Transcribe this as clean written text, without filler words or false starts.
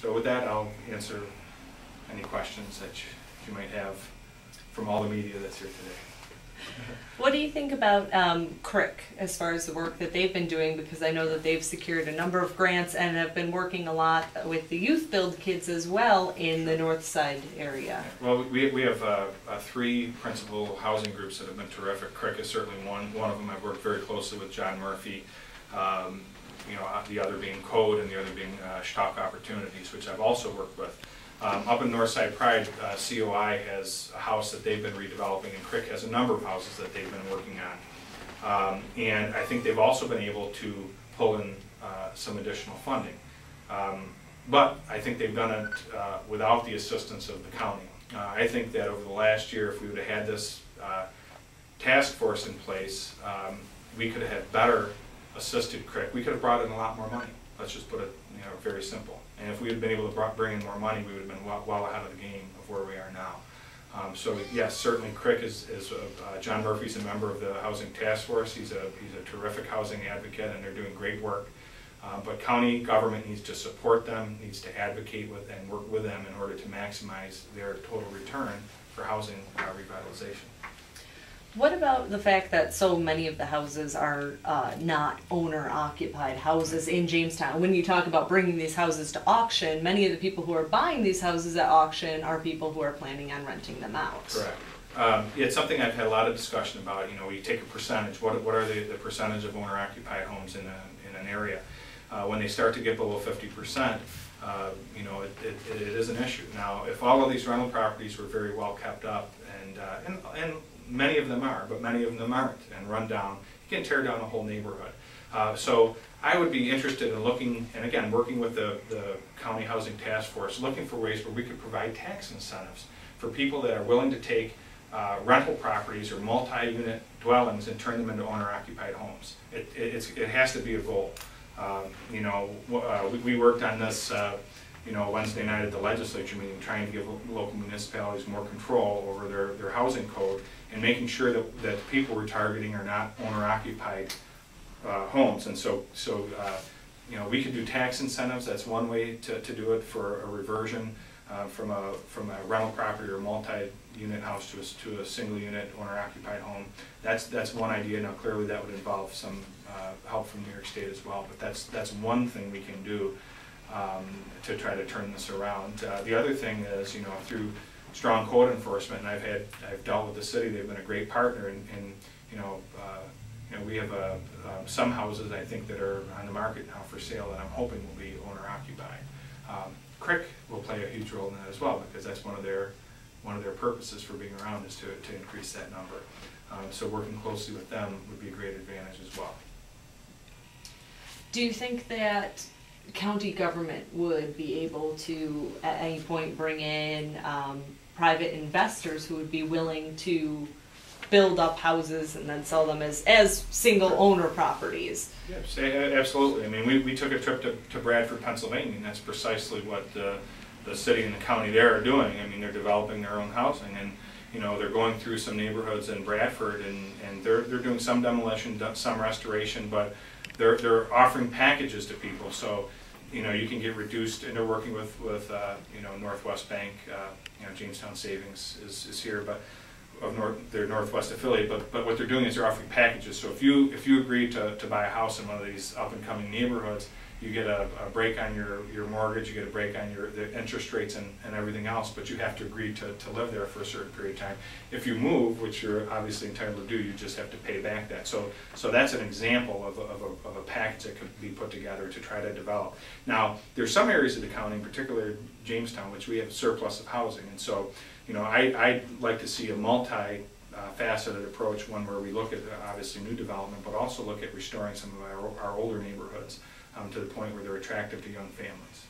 So with that, I'll answer any questions that you might have from all the media that's here today. What do you think about CRIC as far as the work that they've been doing? Because I know that they've secured a number of grants and have been working a lot with the youth build kids as well in the north side area. Well, we have 3 principal housing groups that have been terrific. CRIC is certainly one of them. I've worked very closely with John Murphy, you know, the other being Code and the other being Chautauqua Opportunities, which I've also worked with. Up in Northside Pride, COI has a house that they've been redeveloping, and CRIC has a number of houses that they've been working on. And I think they've also been able to pull in some additional funding. But I think they've done it without the assistance of the county. I think that over the last year, if we would have had this task force in place, we could have had better assisted CRIC. We could have brought in a lot more money. Let's just put it, you know, very simple. And if we had been able to bring in more money, we would have been well ahead of the game of where we are now. So yes, certainly CRIC is John Murphy's a member of the Housing Task Force. He's a terrific housing advocate, and they're doing great work. But county government needs to support them, needs to advocate with and work with them in order to maximize their total return for housing revitalization. What about the fact that so many of the houses are not owner-occupied houses in Jamestown? When you talk about bringing these houses to auction, many of the people who are buying these houses at auction are people who are planning on renting them out. Correct. It's something I've had a lot of discussion about. You know, we take a percentage. What are the percentage of owner-occupied homes in an area? When they start to get below 50%, you know, it is an issue. Now, if all of these rental properties were very well kept up, and many of them are, but many of them aren't, and run down, you can tear down a whole neighborhood. So I would be interested in looking, and again, working with the County Housing Task Force, looking for ways where we could provide tax incentives for people that are willing to take rental properties or multi-unit dwellings and turn them into owner-occupied homes. It has to be a goal. You know, we worked on this you know, Wednesday night at the legislature meeting, trying to give local municipalities more control over their housing code and making sure that people we're targeting are not owner-occupied homes. And so you know, we could do tax incentives. That's one way to do it for a reversion from a rental property or multi-unit house to a single-unit owner-occupied home. That's one idea. Now, clearly, that would involve some help from New York State as well. But that's one thing we can do to try to turn this around. The other thing is, you know, through strong code enforcement, and I've dealt with the city. They've been a great partner, and you know, we have some houses I think that are on the market now for sale that I'm hoping will be owner occupied. CRIC will play a huge role in that as well, because that's one of their purposes for being around is to increase that number. So working closely with them would be a great advantage as well. Do you think that county government would be able to, at any point, bring in private investors who would be willing to build up houses and then sell them as single owner properties? Yes, absolutely. I mean, we took a trip to Bradford, Pennsylvania, and that's precisely what the city and the county there are doing. I mean, they're developing their own housing, and you know, they're going through some neighborhoods in Bradford, and they're doing some demolition, some restoration, but they're offering packages to people. So you know, you can get reduced, and they're working with you know, Northwest Bank. You know, Jamestown Savings is here, but their Northwest affiliate. But what they're doing is they're offering packages. So if you agree to buy a house in one of these up and coming neighborhoods, you get a break on your mortgage, you get a break on the interest rates and everything else, but you have to agree to live there for a certain period of time. If you move, which you're obviously entitled to do, you just have to pay back that. So that's an example of a package that could be put together to try to develop. Now, there's some areas of the county, in particular Jamestown, which we have a surplus of housing, and so you know, I'd like to see a multi-faceted approach, one where we look at obviously new development, but also look at restoring some of our older neighborhoods to the point where they're attractive to young families.